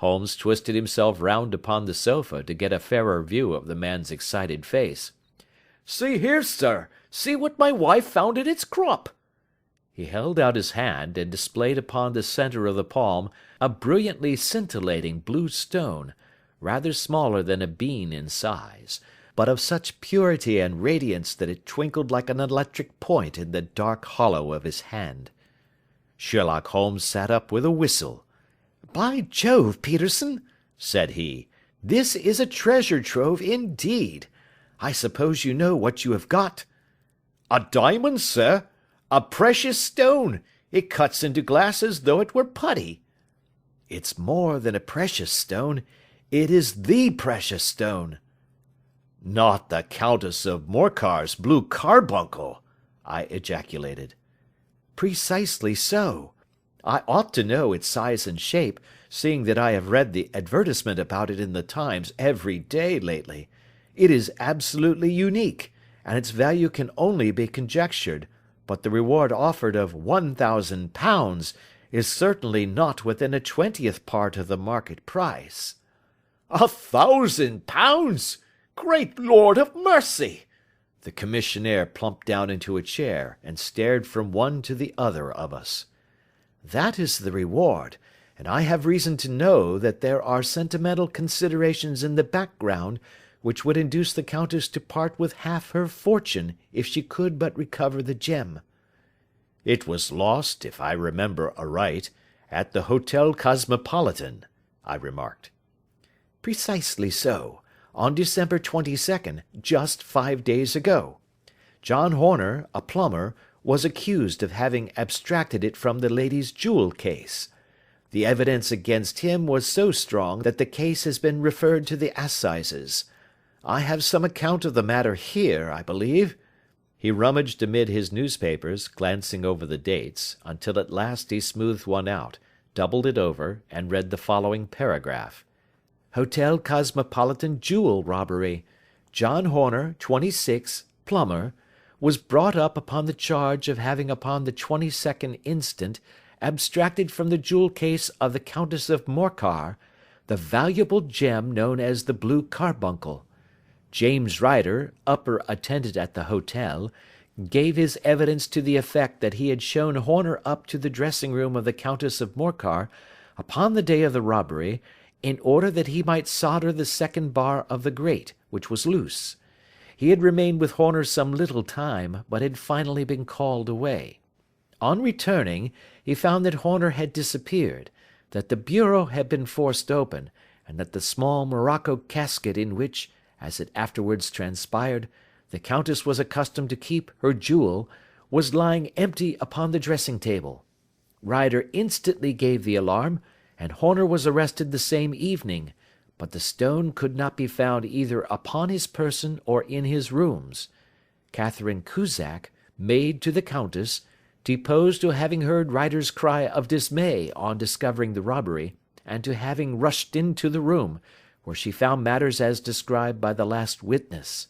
Holmes twisted himself round upon the sofa to get a fairer view of the man's excited face. "See here, sir. See what my wife found in its crop." He held out his hand, and displayed upon the centre of the palm a brilliantly scintillating blue stone, rather smaller than a bean in size, but of such purity and radiance that it twinkled like an electric point in the dark hollow of his hand. Sherlock Holmes sat up with a whistle. "By Jove, Peterson," said he, "this is a treasure trove indeed. I suppose you know what you have got?" "A diamond, sir. A precious stone. It cuts into glass as though it were putty." "It's more than a precious stone. It is the precious stone." "Not the Countess of Morcar's blue carbuncle!" I ejaculated. "Precisely so. I ought to know its size and shape, seeing that I have read the advertisement about it in the Times every day lately. It is absolutely unique, and its value can only be conjectured, but the reward offered of £1,000 is certainly not within a 20th part of the market price." £1,000! Great Lord of mercy!" The commissionaire plumped down into a chair, and stared from one to the other of us. "That is the reward, and I have reason to know that there are sentimental considerations in the background which would induce the Countess to part with half her fortune if she could but recover the gem." "It was lost, if I remember aright, at the Hotel Cosmopolitan," I remarked. "Precisely so, on December 22nd, just 5 days ago. John Horner, a plumber, was accused of having abstracted it from the lady's jewel case. The evidence against him was so strong that the case has been referred to the assizes. I have some account of the matter here, I believe." He rummaged amid his newspapers, glancing over the dates, until at last he smoothed one out, doubled it over, and read the following paragraph. "Hotel Cosmopolitan jewel robbery. John Horner, 26, plumber, was brought up upon the charge of having upon the 22nd instant abstracted from the jewel case of the Countess of Morcar the valuable gem known as the blue carbuncle. James Ryder, upper attendant at the hotel, gave his evidence to the effect that he had shown Horner up to the dressing room of the Countess of Morcar upon the day of the robbery, in order that he might solder the second bar of the grate, which was loose. He had remained with Horner some little time, but had finally been called away. On returning, he found that Horner had disappeared, that the bureau had been forced open, and that the small morocco casket in which, as it afterwards transpired, the Countess was accustomed to keep her jewel, was lying empty upon the dressing-table. Ryder instantly gave the alarm, and Horner was arrested the same evening, but the stone could not be found either upon his person or in his rooms. Catherine Cusack, maid to the Countess, deposed to having heard Ryder's cry of dismay on discovering the robbery, and to having rushed into the room, where she found matters as described by the last witness.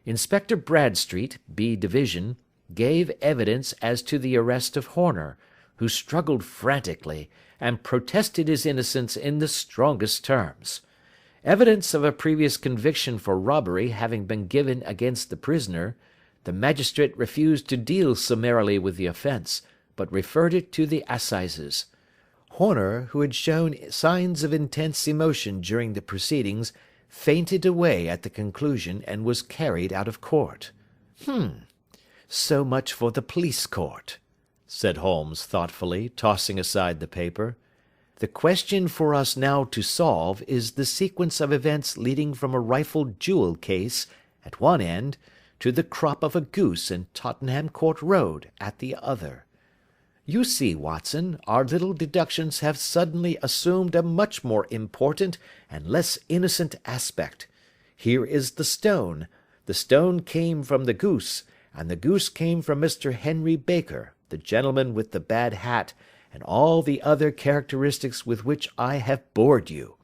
Inspector Bradstreet, B Division, gave evidence as to the arrest of Horner, who struggled frantically, and protested his innocence in the strongest terms. Evidence of a previous conviction for robbery having been given against the prisoner, the magistrate refused to deal summarily with the offence, but referred it to the assizes. Horner, who had shown signs of intense emotion during the proceedings, fainted away at the conclusion, and was carried out of court. So much for the police court," said Holmes thoughtfully, tossing aside the paper. "The question for us now to solve is the sequence of events leading from a rifled jewel case, at one end, to the crop of a goose in Tottenham Court Road, at the other. You see, Watson, our little deductions have suddenly assumed a much more important and less innocent aspect. Here is the stone. The stone came from the goose, and the goose came from Mr. Henry Baker, the gentleman with the bad hat, and all the other characteristics with which I have bored you.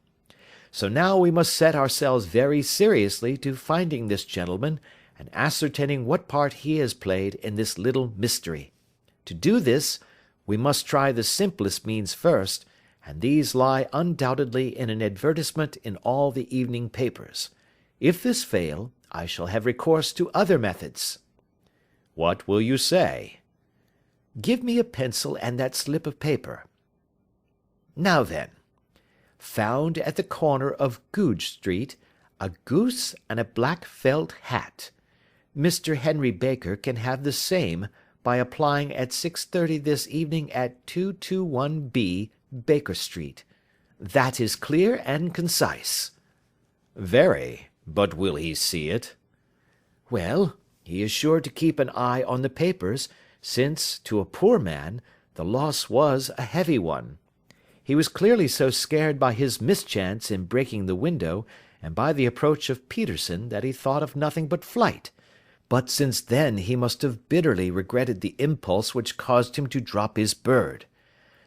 So now we must set ourselves very seriously to finding this gentleman, and ascertaining what part he has played in this little mystery. To do this, we must try the simplest means first, and these lie undoubtedly in an advertisement in all the evening papers. If this fail, I shall have recourse to other methods." "What will you say?" "Give me a pencil and that slip of paper. Now then, found at the corner of Goodge Street, a goose and a black felt hat. Mr. Henry Baker can have the same by applying at 6:30 this evening at 221B Baker Street. That is clear and concise." "Very, but will he see it?" "Well, he is sure to keep an eye on the papers, since, to a poor man, the loss was a heavy one. He was clearly so scared by his mischance in breaking the window, and by the approach of Peterson, that he thought of nothing but flight. But since then he must have bitterly regretted the impulse which caused him to drop his bird.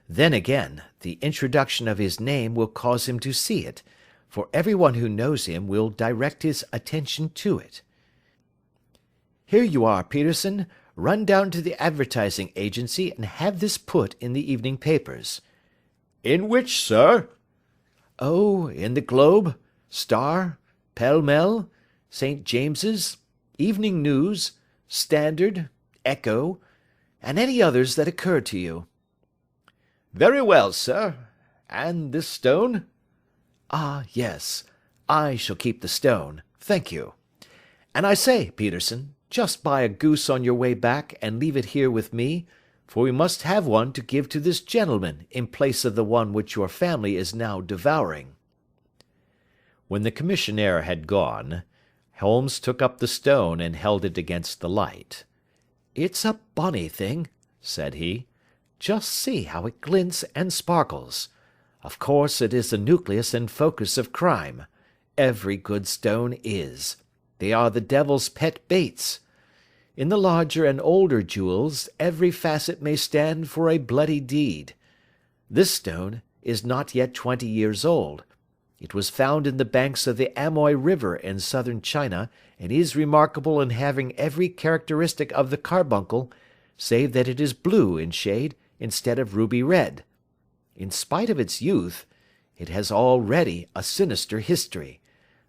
Then again, the introduction of his name will cause him to see it, for every one who knows him will direct his attention to it. Here you are, Peterson. Run down to the advertising agency and have this put in the evening papers." "In which, sir?" "Oh, in the Globe, Star, Pall Mall, St. James's, Evening News, Standard, Echo, and any others that occur to you." "Very well, sir. And this stone?" "Ah, yes. I shall keep the stone. Thank you. And I say, Peterson, just buy a goose on your way back and leave it here with me, for we must have one to give to this gentleman in place of the one which your family is now devouring." When the commissionaire had gone, Holmes took up the stone and held it against the light. "It's a bonny thing," said he. "Just see how it glints and sparkles. Of course it is the nucleus and focus of crime. Every good stone is. They are the devil's pet baits. In the larger and older jewels, every facet may stand for a bloody deed. This stone is not yet 20 years old. It was found in the banks of the Amoy River in southern China, and is remarkable in having every characteristic of the carbuncle, save that it is blue in shade instead of ruby red. In spite of its youth, it has already a sinister history.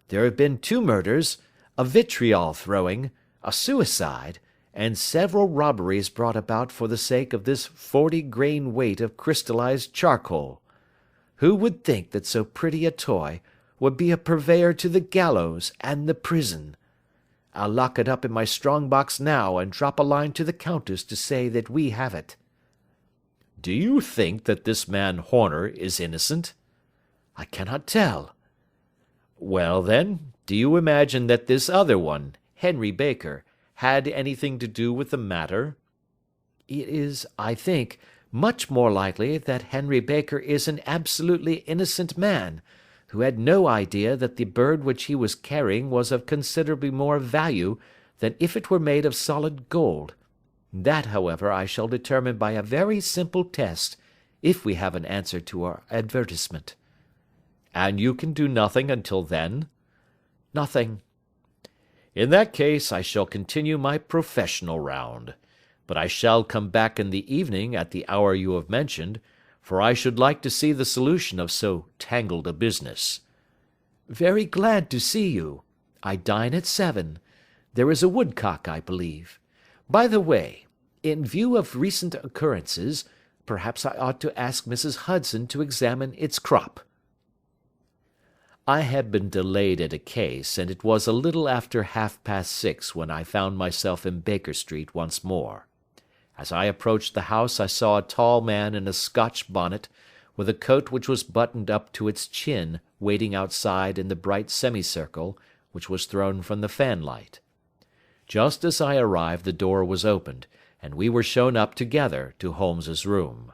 There have been 2 murders, a vitriol throwing, a suicide, and several robberies brought about for the sake of this 40-grain weight of crystallized charcoal. Who would think that so pretty a toy would be a purveyor to the gallows and the prison? I'll lock it up in my strong box now and drop a line to the Countess to say that we have it." "Do you think that this man Horner is innocent?" "I cannot tell." "Well, then, do you imagine that this other one, Henry Baker, had anything to do with the matter?" "It is, I think, much more likely that Henry Baker is an absolutely innocent man, who had no idea that the bird which he was carrying was of considerably more value than if it were made of solid gold. That, however, I shall determine by a very simple test, if we have an answer to our advertisement." "And you can do nothing until then?" "Nothing." "In that case I shall continue my professional round. But I shall come back in the evening at the hour you have mentioned, for I should like to see the solution of so tangled a business." "Very glad to see you. I dine at 7. There is a woodcock, I believe. By the way, in view of recent occurrences, perhaps I ought to ask Mrs. Hudson to examine its crop." I had been delayed at a case, and it was a little after 6:30 when I found myself in Baker Street once more. As I approached the house I saw a tall man in a Scotch bonnet, with a coat which was buttoned up to its chin, waiting outside in the bright semicircle which was thrown from the fanlight. Just as I arrived the door was opened, and we were shown up together to Holmes's room.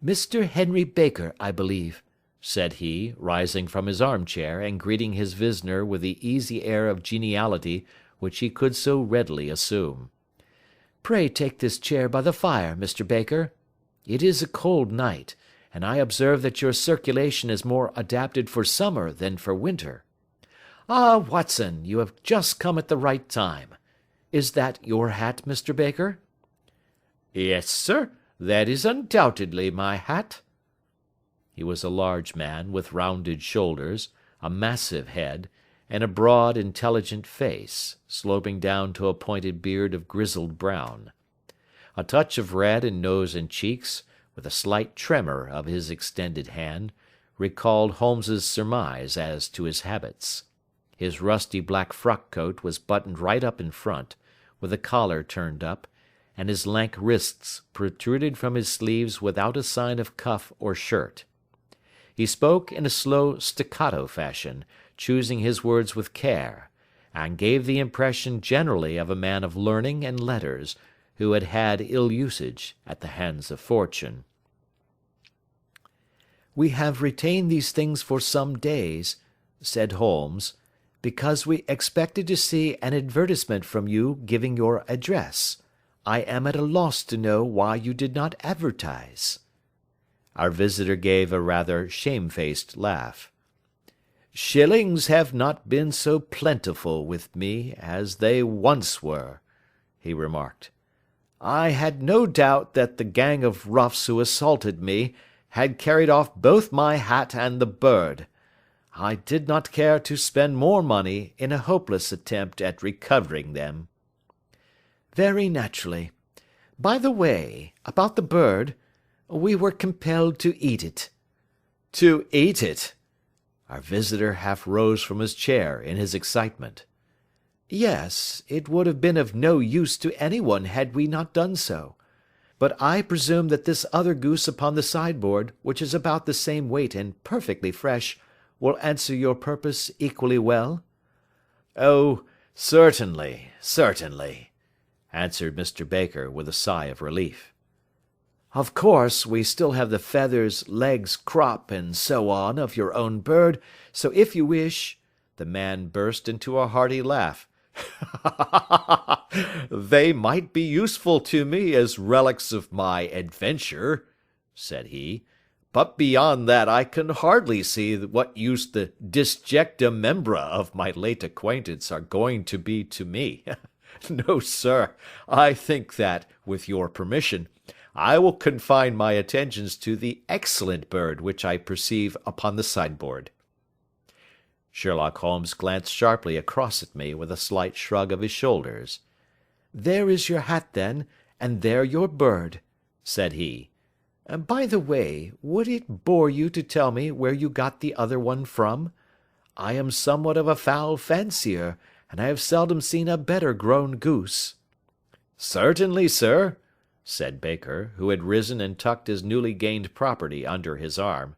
"Mr. Henry Baker, I believe," said he, rising from his armchair and greeting his visitor with the easy air of geniality which he could so readily assume. "Pray take this chair by the fire, Mr. Baker. It is a cold night, and I observe that your circulation is more adapted for summer than for winter. Ah, Watson, you have just come at the right time. Is that your hat, Mr. Baker?" "Yes, sir, that is undoubtedly my hat." He was a large man with rounded shoulders, a massive head, and a broad, intelligent face, sloping down to a pointed beard of grizzled brown. A touch of red in nose and cheeks, with a slight tremor of his extended hand, recalled Holmes's surmise as to his habits. His rusty black frock-coat was buttoned right up in front, with the collar turned up, and his lank wrists protruded from his sleeves without a sign of cuff or shirt. He spoke in a slow staccato fashion, choosing his words with care, and gave the impression generally of a man of learning and letters, who had had ill usage at the hands of fortune. "We have retained these things for some days," said Holmes, "because we expected to see an advertisement from you giving your address. I am at a loss to know why you did not advertise." Our visitor gave a rather shamefaced laugh. "Shillings have not been so plentiful with me as they once were," he remarked. "I had no doubt that the gang of roughs who assaulted me had carried off both my hat and the bird. I did not care to spend more money in a hopeless attempt at recovering them." "Very naturally. By the way, about the bird, we were compelled to eat it." "To eat it?" Our visitor half rose from his chair in his excitement. "Yes, it would have been of no use to anyone had we not done so. But I presume that this other goose upon the sideboard, which is about the same weight and perfectly fresh, will answer your purpose equally well?" "Oh, certainly, certainly," answered Mr. Baker, with a sigh of relief. "Of course, we still have the feathers, legs, crop, and so on of your own bird, so if you wish—" The man burst into a hearty laugh. "They might be useful to me as relics of my adventure," said he, "but beyond that I can hardly see what use the disjecta membra of my late acquaintance are going to be to me. No, sir, I think that, with your permission, I will confine my attentions to the excellent bird which I perceive upon the sideboard." Sherlock Holmes glanced sharply across at me with a slight shrug of his shoulders. "There is your hat, then, and there your bird," said he. "By the way, would it bore you to tell me where you got the other one from? I am somewhat of a fowl fancier, and I have seldom seen a better grown goose." "Certainly, sir," said Baker, who had risen and tucked his newly gained property under his arm.